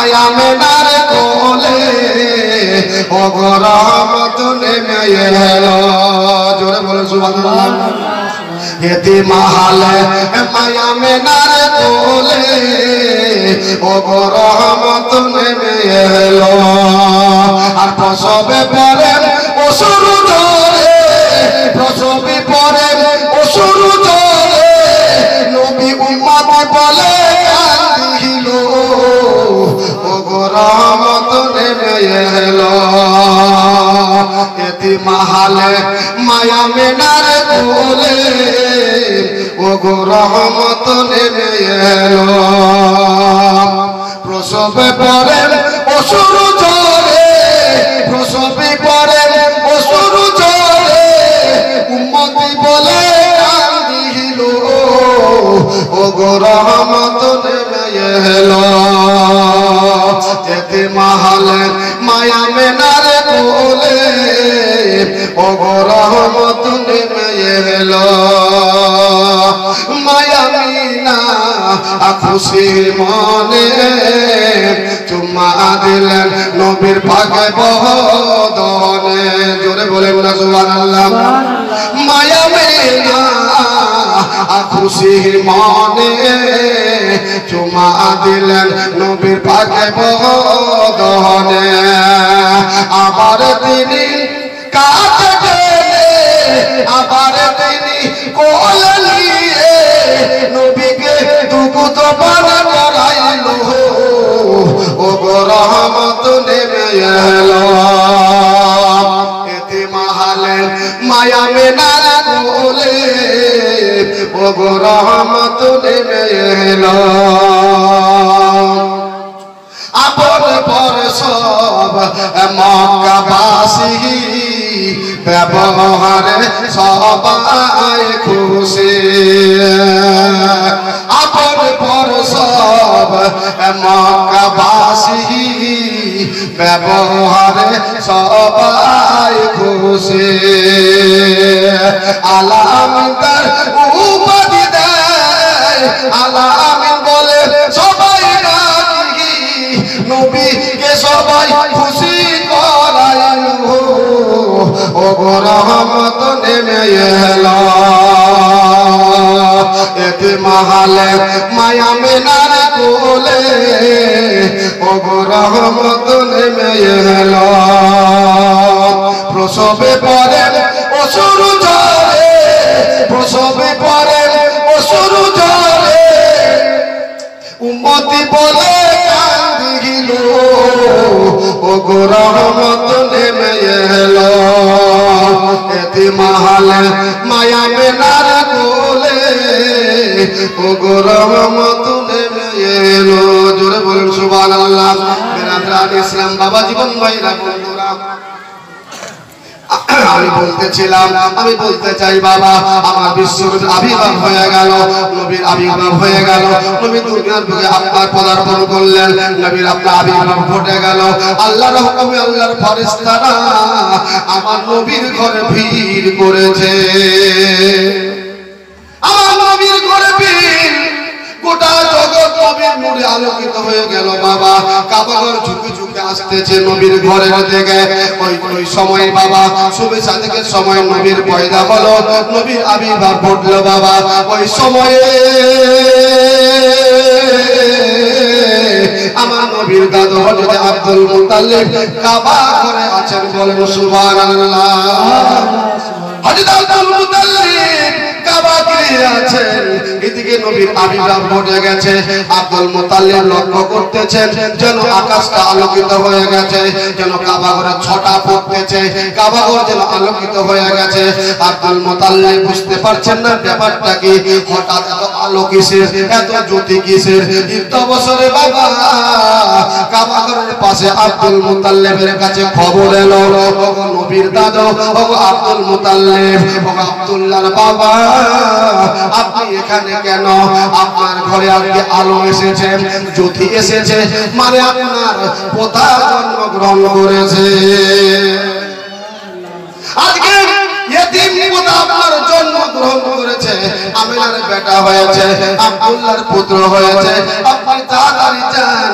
মায়া মেনার কোলে ও গো রহমত নেমে এলো জোরে বলে সুবহানাল্লাহ यतीम हाले माया मेनार कोले ओ गो रहमत नेमे एलो আর প্রসবে পরে অসুর ধরে প্রসবে পরে অসুর ধরে নবী উম্মত বলে কান্দিল ও গো রহমত নেমে এলো यतीम हाले माया मेनार कोले ও গো রহমত নেমে এলো প্রসবে পরে অসুর ঝরে প্রসবে পরে অসুর ঝরে উম্মতি বলে কান্দিল ও গো রহমত নেমে এলো यतीम हाले माया मेनाর কোলে ও গো রহমত নেমে এলো মায়া মিনা খুশি মনে চুম্মা দিলেন নবীর পাকে বদনে জোরে বলেন না সুবহানাল্লাহ মায়া মিনা খুশি মনে চুম্মা দিলেন নবীর পাকে বদনে আবার তিনি কাছে গেলে আবার তিনি কোলে নিয়ে নবীকে দুকুত পান করাইলো ও গো রহমত নেমে এলো यतीम हाले माया मेनार कोले ও গো রহমত নেমে এলো আপন পর সব মক্কাবাসী ব্যবহারে সবাই খুশি আপন পর সব মক্কাবাসী ব্যবহারে সবাই খুশি আলামিনদার উপাধি দেয় আলামিন বলে সবাই নাকি নবীকে সবাই খুশি করাইলো ও গো রহমত নেমে এলো यतीम हाले माया मेनार कोले ও গো রহমত নেমে এলো প্রসবে পরে অসুর ঝরে প্রসবে পরে অসুর ঝরে উম্মতি বলে কান্দিল ও গো রহমত নেমে এলো यतीम हाले माया मेनार कोले ও গো রহমত নেমে এলো জোরে বলেন সুবহানাল্লাহ বিরাদরান ইসলাম বাবা জীবন ভাইরা বন্ধুরা আমি বলতেছিলাম আমি বলতে চাই বাবা আমার বিশ্বর আবির্ভাব হয়ে গেল নবীর আবির্ভাব হয়ে গেল নবী দুনিয়ার বুকে আপনার পদার্পণ করলেন নবীর আপনার আবির্ভাব ঘটে গেল আল্লাহর হুকুমে আল্লাহর ফেরেশতারা আমার নবীর ঘরে ভিড় করেছে আমার নবীর ঘরে ভিড় গোটা জগৎ নবীর নূরে আলোকিত হয়ে গেল বাবা কাবাঘর ঝুঁকে ঝুঁকে আসতেছে নবীর ঘরের দিকে ওই সময় বাবা সুবহ সাদেকের সময় নবীর পয়দা হলো নবীর আবির্ভাব ঘটলো বাবা ওই সময়ে আমার নবীর দাদু হযরত আব্দুল মুত্তালিব কাবা ঘরে আছেন বলেন সুবহানাল্লাহ হযরত আব্দুল মুত্তালিব কাবা ঘরে আছেন এদিকে নবীর আবির্ভাব ঘটে গেছে আব্দুল মুত্তালিব লক্ষ্য করতেছেন যেন আকাশটা আলোকিত হয়ে গেছে যেন কাবা ঘরে ছটা পড়তেছে কাবা ঘর যেন আলোকিত হয়ে গেছে আব্দুল মুত্তালিব বুঝতে পারছেন না ব্যাপারটা কি হঠাৎ এত আলো কিসের এত জ্যোতি কিসের ইত বছরে বাবা কাবা ঘরের পাশে আব্দুল মুত্তালিবের কাছে খবর এলো ওগো নবীর দাদু ওগো আব্দুল মুত্তালিব ওগো আব্দুল্লাহর বাবা আপনি এখানে কেন আপনার ঘরে আজকে আলো এসেছে জ্যোতি এসেছে মানে আপনার পোতা জন্মগ্রহণ করেছে আজকে यतीम মতো আপনার জন্মগ্রহণ করেছে, আমিনার বেটা হয়েছে, আব্দুল্লাহর পুত্র হয়েছে, আপনি তাড়াতাড়ি যান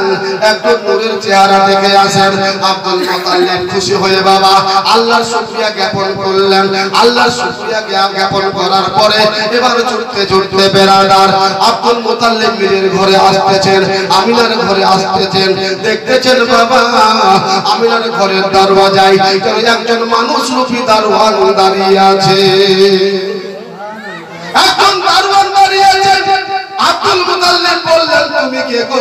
একটু নূরের চেহারা দেখে আসেন। আব্দুল মুতাল্লিব খুশি হয়ে বাবা আল্লাহর শুকরিয়া জ্ঞাপন করলেন। আল্লাহর শুকরিয়া জ্ঞাপন করার পরে এবার ছুটতে ছুটতে বেরাদার আব্দুল মুতাল্লিব নিজের ঘরে আসতেছেন, আমিনার ঘরে আসতেছেন। দেখতেছেন বাবা আমিনার ঘরের দরওয়াজায় একজন মানুষ রূপী দারোয়ান দাঁড়িয়ে আছে। একজন দারোয়ান দাঁড়িয়ে আছে। আব্দুল মুতাল্লিব বললেন, তুমি কে গো?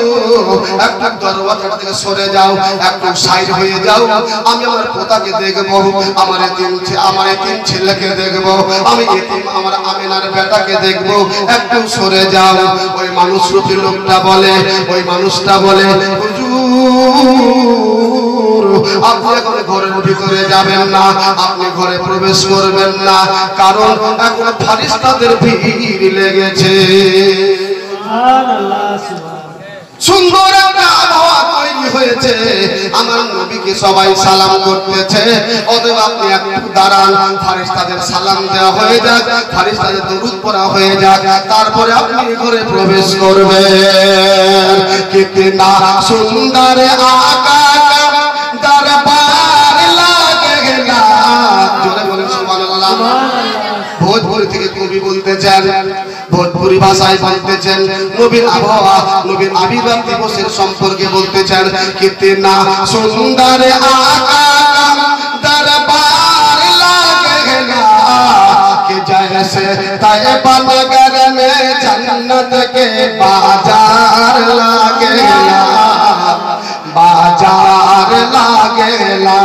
একটু দরওয়াজা থেকে সরে যাও, একটু সাইড হয়ে যাও, আমি আমার পোতাকে দেখবো, আমার এতিম ছেলেকে দেখবো, আমি এতিম আমার আমিনার বেটাকে দেখবো, একটু সরে যাও। ওই মানুষরূপী লোকটা বলে, ওই মানুষটা বলে, হুজুর আপনি এখন ঘরের ভিতরে যাবেন না, আপনি ঘরে প্রবেশ করবেন না, কারণ এখন ফেরেশতাদের ভিড় লেগেছে। সুন্দর একটা আবহাওয়া তৈরি হয়েছে, আমার নবীকে সবাই সালাম করতেছে। অতএব আপনি একটু দাঁড়ান, ফেরেশতাদের সালাম দেওয়া হয়ে যাক, ফেরেশতাদের দরুদ পড়া হয়ে যাক, তারপরে আপনি ঘরে প্রবেশ করবেন। কিতনা সুন্দর আকা দরবার লাগেলা, জোরে বলেন সুবহানাল্লাহ। ভোজপুরি থেকে কবি বলতেছেন, ভোজপুরি ভাষায় বলতেছেন, নবীর আবহাওয়া, নবীর আবির্ভাব দিবসের সম্পর্কে বলতেছেন। কিতনা সুন্দর আকা দরবার লাগেলা कि जैसे तैयबा नगर में जन्नत के बाजार लागेला, बाजार लागेला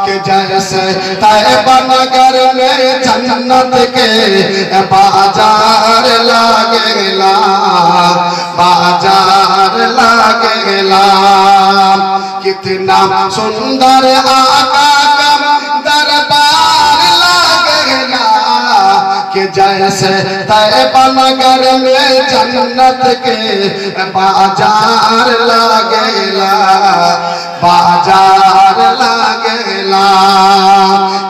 कि जैसे तैयबा नगर में जन्नत के बाजार लागेला, बाजार लागेला। कितना सुंदर आका का दरबार लागेला कि जैसे तैयबा नगर में जन्नत के बाजार लागेला, बाजार लागेला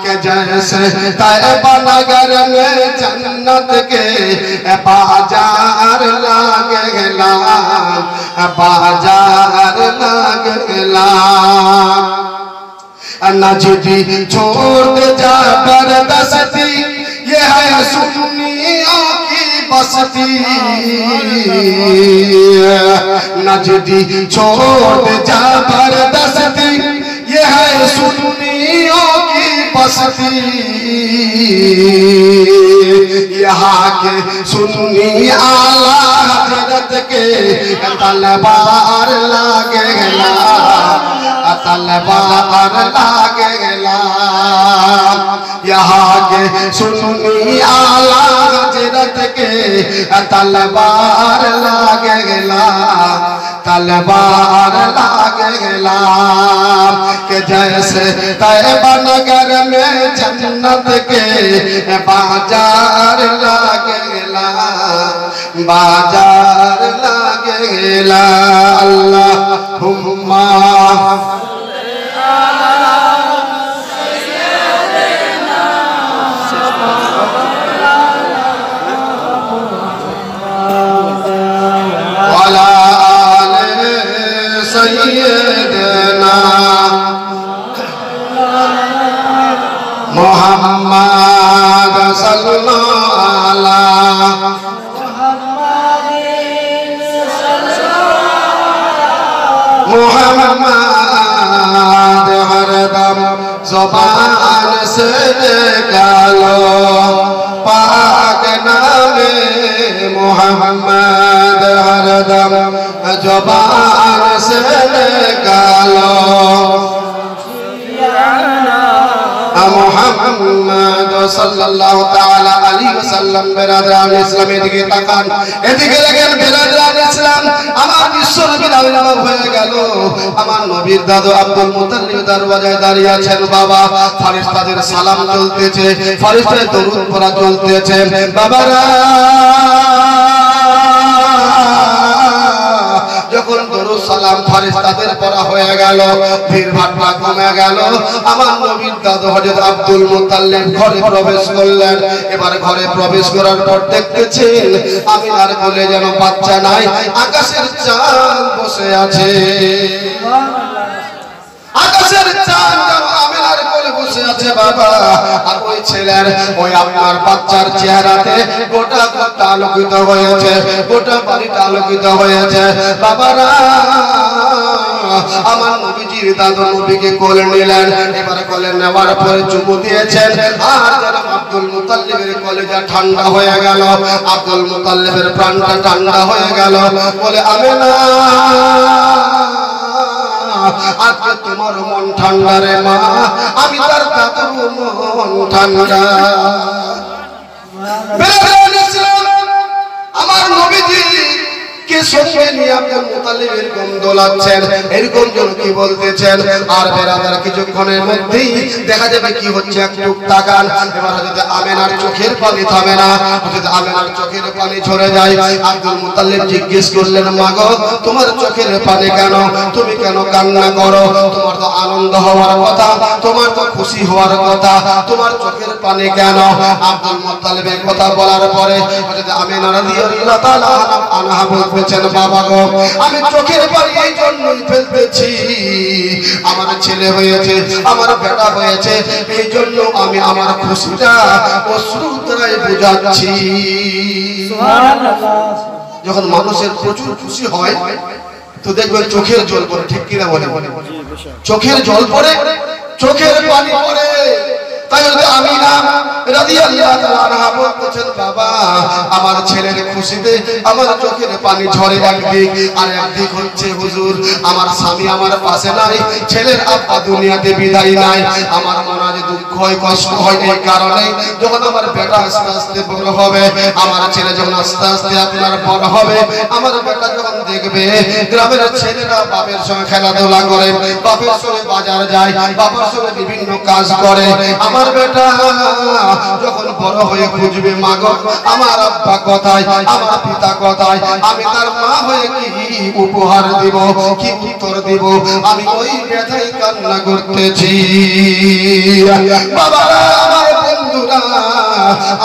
कि जैसे तैयबा नगर में जन्नत के बाजार लागेला, बाजार लागेला। नजदी छोड़ जा बरदस्ती, ये है सुन्नियों की बस्ती। नजदी छोड़ जा बरदस्ती, ये है सुन्नियों की बस्ती। यहाँ के सुन्नी आला हजरत के तलवार लागेला, तलवार लागेला। यहाँ के सुन्नी आला हजरत के तलवार लागेला, तलवार लागेला कि जैसे तैयबा नगर में जन्नत के बाजार लागेला, बाजार लागेला। अल्लाहुम्मा सैयदना मुहम्मद सल्लल्लाहु अलैहि मुहम्मद हरदम ज़ुबान से निकालो पाक नामे मुहम्मद हरदम ज़ुबान से निकालो मुहम्मद सल्लल्लाहु ताला अलैहि वसल्लम। बिरादरान इस्लाम এদিকে তাকান, এদিকে দেখেন বিরাদরান ইসলাম, আমার বিশ্ব নবীর আবির্ভাব হয়ে গেল। আমার নবীর দাদু আব্দুল মুতাল্লিব দরওয়াজায় দাঁড়িয়ে আছেন। বাবা ফেরেশতাদের সালাম চলতেছে, ফেরেশতাদের দরুদ পড়া চলতেছে। বাবারা যখন দরুদ সালাম ফেরেশতাদের পড়া হয়ে গেল, ভিড়ভাট্টা কমে গেল। আমার নবীর দাদু হযরত আব্দুল মুত্তালিব ঘরে প্রবেশ করলেন। এবার ঘরে প্রবেশ করার পর দেখতেছেন আমিনার কোলে যেন বাচ্চা নাই, আকাশের চাঁদ বসে আছে। আকাশের চাঁদ যেন আমিনার কোলে বসে আছে বাবা। আর ওই ছেলের ওই আপনার বাচ্চার চেহারাতে গোটা গোটা আলোকিত হয়েছে, গোটা বাড়িটা আলোকিত হয়েছে বাবারা। আমার নবীজির দাদু নবীকে কোলে নিলেন। এবার কোলে নেওয়ার পরে চুমু দিয়েছেন। আর জনাব আব্দুল মুত্তালিবের কলেজা ঠান্ডা হয়ে গেল, আব্দুল মুত্তালিবের প্রাণটা ঠান্ডা হয়ে গেল। বলে আমিনা আজকে তোমার মন ঠান্ডা রে মা, আমি তার দাদুর মন ঠান্ডা। আমার নবীজি কে সঙ্গে নিয়ে আব্দুল মুত্তালিব এরকম দোলাচ্ছেন, এরকম জন কি বলতেছেন। আর বেরাদার কিছুক্ষণের মধ্যেই দেখা যাবে কি হচ্ছে, একটু তাকান। এবার হযরত আমিনার চোখের পানি থামে না, হযরত আমিনার চোখের পানি ঝরে যায়। আব্দুল মুত্তালিব জিজ্ঞেস করলেন, মা গো তোমার চোখের পানি কেন, তুমি কেন কান্না করো? তোমার তো আনন্দ হওয়ার কথা, তোমার তো খুশি হওয়ার কথা, তোমার চোখের পানি কেন? আব্দুল মুত্তালিবের কথা বলার পরে হযরত আমিনা রাদিয়াল্লাহু তাআলা আনহা বলতেছেন, বাবা গো আমি চোখের পানি এই জন্যই ফেলতেছি, আমার ছেলে হয়েছে, আমার বেটা হয়েছে, এই জন্য আমি আমার খুশিটা অশ্রু দ্বারাই বোঝাচ্ছি। সুবহানাল্লাহ। যখন মানুষের প্রচুর খুশি হয় তো দেখবেন চোখের জল পড়ে, ঠিক কিনা বলে? চোখের জল পড়ে, চোখের পানি পড়ে। তাই আমিনা রাদিয়াল্লাহু তাআলা আনহা বলতেছেন, বাবা আমার ছেলের খুশিতে আমার চোখের পানি ঝরে একদিক, আর একদিক হচ্ছে হুজুর আমার স্বামী আমার পাশে নাই, ছেলের আব্বা দুনিয়াতে বিদায় নাই। আমার মনে যে দুঃখ হয়, কষ্ট হয় এই কারণে যখন আমার বেটা আস্তে আস্তে বড় হবে, আমার ছেলে যখন আস্তে আস্তে আপনার বড় হবে, আমার বেটা যখন দেখবে গ্রামের ছেলেরা বাপের সঙ্গে খেলাধুলা করে, বাপের সঙ্গে বাজার যায়, বাবার সঙ্গে বিভিন্ন কাজ করে, আমার বেটা যখন বড় হয়ে খুঁজবে মা গো আমার আব্বা কোথায়, আমার পিতা কোথায়, আমি তার মা হয়ে কি উপহার দিব, কি উত্তর দিব, আমি ওই ব্যথায় কান্না করতেছি। বাবারা আমার বন্ধুরা,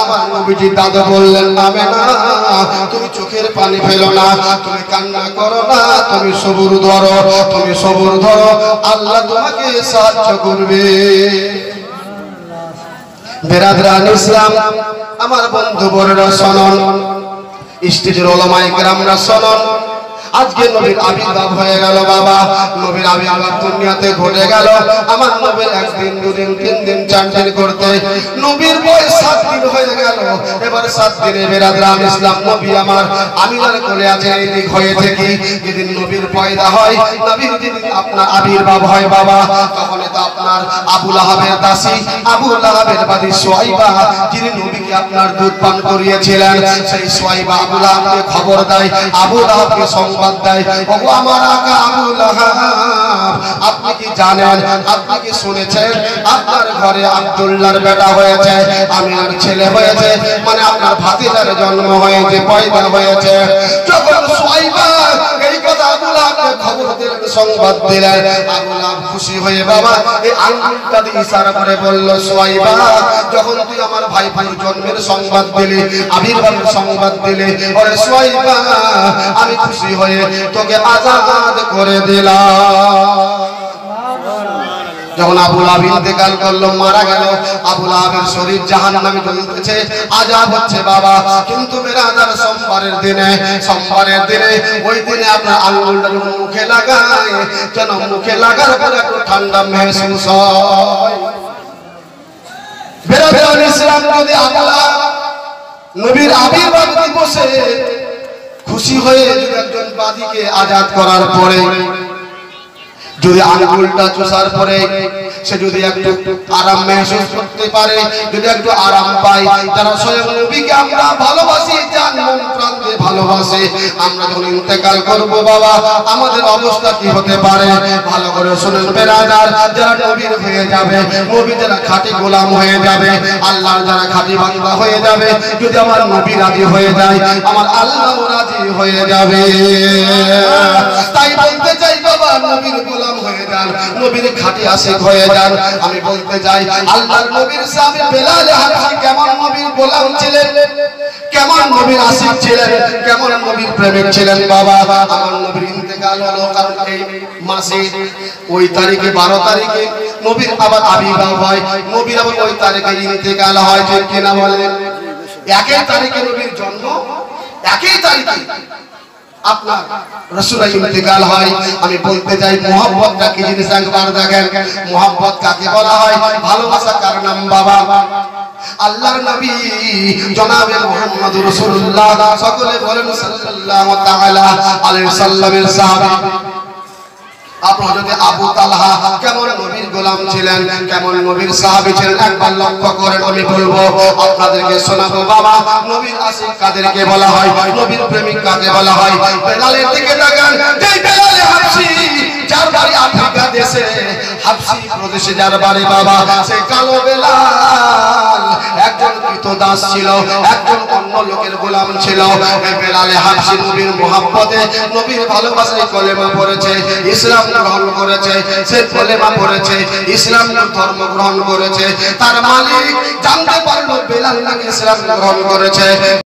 আমার নবীজি দাদু বললেন, আমিনা তুমি চোখের পানি ফেলো না, তুমি কান্না করো না, তুমি সবুর ধরো, তুমি সবুর ধরো, আল্লাহ তোমাকে সাহায্য করবে। বেরাদরান ইসলাম, আমার বন্ধু বড়রা শোনন, স্টেজের ওলামায়ে কেরামরা শোনন, আজকে নবীর আবির্ভাব হয়ে গেল বাবা। নবীর আবির্ভাব দুনিয়াতে ঘটে গেল। আমার নবীর একদিন দুদিন তিন দিন চার দিন করতে নবীর বয়স 7 দিন হয়ে গেল। এবার 7 দিনে বেরাদরান ইসলাম নবী আমার আমিনার কোলে আছে। এই দিক হয়েছে কি, যেদিন নবীর পয়দা হয়, নবীর যেদিন আপনার আবির্ভাব হয় বাবা, তখন তো আপনার আবু লাহাবের দাসী, আবু লাহাবের বাদী সুয়াইবা, যিনি নবীকে আপনার দুধ পান করিয়েছিলেন, সেই সুয়াইবা আবু লাহাবকে খবর দেয়, আবু লাহাবকে সংবাদ দেয়, ওগো আমার আকা আবু লাহাব, আপনি কি জানেন, আপনি কি শুনেছেন আপনার ঘরে আব্দুল্লাহর বেটা হয়েছে, আমিনার ছেলে হয়েছে, মানে আপনার ভাতিজার জন্ম হয়েছে, পয়দা হয়েছে। যখন সুয়াইবা এই কথা আবু লাহাবকে খবর দিলেন, সংবাদ দিলেন, আবু লাহাব খুশি হয়ে বাবা এই আঙ্গুলটা দিয়ে ইশারা করে বলল, সুয়াইবা যখন তুই আমার ভাই জন্মের সংবাদ দিলি, আবির্ভাবের সংবাদ দিলি, ওরে সুয়াইবা আমি খুশি হয়ে তোকে আজাদ করে দিলাম। যখন আবু লাহাব ইন্তেকাল করলো, মারা গেল, আবু লাহাবের শরীর জাহান্নামে জ্বলতেছে, আযাব হচ্ছে বাবা। কিন্তু বেরাদার সোমবারের দিনে ওই দিনে আপনার আঙ্গুলটা যখন মুখে লাগায়, যেন মুখে লাগার পরে একটু ঠান্ডা মেহসুস হয়। বেরাদার ইসলাম, যদি আল্লাহ নবীর আবির্ভাব দিবসে খুশি হয়ে যদি একজন বাদীকে আজাদ করার পরে যদি আঙ্গুলটা চুষার পরে সে যদি একটু আরাম মেহসুস করতে পারে, যদি একটু আরাম পায়, যারা স্বয়ং নবীকে আমরা ভালোবাসি, জান মন প্রাণ দিয়ে ভালোবাসি, আমরা যখন ইন্তেকাল করব বাবা আমাদের অবস্থা কি হতে পারে ভালো করে শুনুন বেরাদার। যারা নবীর হয়ে যাবে, নবী যারা খাঁটি গোলাম হয়ে যাবে, আল্লাহর যারা খাঁটি বান্দা হয়ে যাবে, যদি আমার নবী রাজি হয়ে যায়, আমার আল্লাহ রাজি হয়ে যাবে। তাই বলতে চাই হয়ে যান, নবীর খাঁটি আশিক হয়ে যান। আমি বলতে যাই আল্লাহর নবীর সাহাবী বেলাল হাবশী কেমন নবীর গোলাম ছিলেন, কেমন নবীর আশিক ছিলেন, কেমন নবীর প্রেমিক ছিলেন। বাবা আমার নবীর ইন্তেকাল হলো, কারণ এই মাসে ওই তারিখে 12 তারিখে নবীর আবার আবির্ভাব হয়, নবীর আবার ওই তারিখে ইন্তেকাল হয়। ঠিক কিনা বলেন? একই তারিখে নবীর জন্ম, একই তারিখে আপনার রাসূলের ইন্তেকাল হয়। আমি বলতে চাই মুহাব্বতটা কি জিনিস একবার দেখেন। মুহাব্বত কাকে বলা হয়? ভালোবাসা কার নাম? বাবা আল্লাহর নবী জনাবে মুহাম্মদুর রাসূলুল্লাহ, সকলে বলেন সাল্লাল্লাহু তাআলা আলাইহি সাল্লামের সাহাবী। আপনারা যদি আবু তালহা কেমন নবীর গোলাম ছিলেন, কেমন নবীর সাহাবী ছিলেন একবার লক্ষ্য করেন। আমি বলবো আপনাদেরকে শোনাবো। বাবা নবীর আশিক কাদেরকে বলা হয়, নবীর প্রেমিক কাকে বলা হয়? বেলালের দিকে তাকান। যেই বেলাল হাবশী, যার বাড়ি আফ্রিকা দেশে হাবশী প্রদেশে যার বাড়ি, বাবা সেই কালো বেলাল একজন কৃতদাস ছিল, একজন অন্য লোকের গোলাম ছিল। এই বেলাল হাবশী নবীর মুহাব্বতে, নবীর ভালোবাসায় কলেমা পড়েছে, ইসলাম গ্রহণ করেছে। সে কলেমা পড়েছে, ইসলাম ধর্ম গ্রহণ করেছে। তার মালিক জানতে পারলো বেলাল নাকি ইসলাম গ্রহণ করেছে।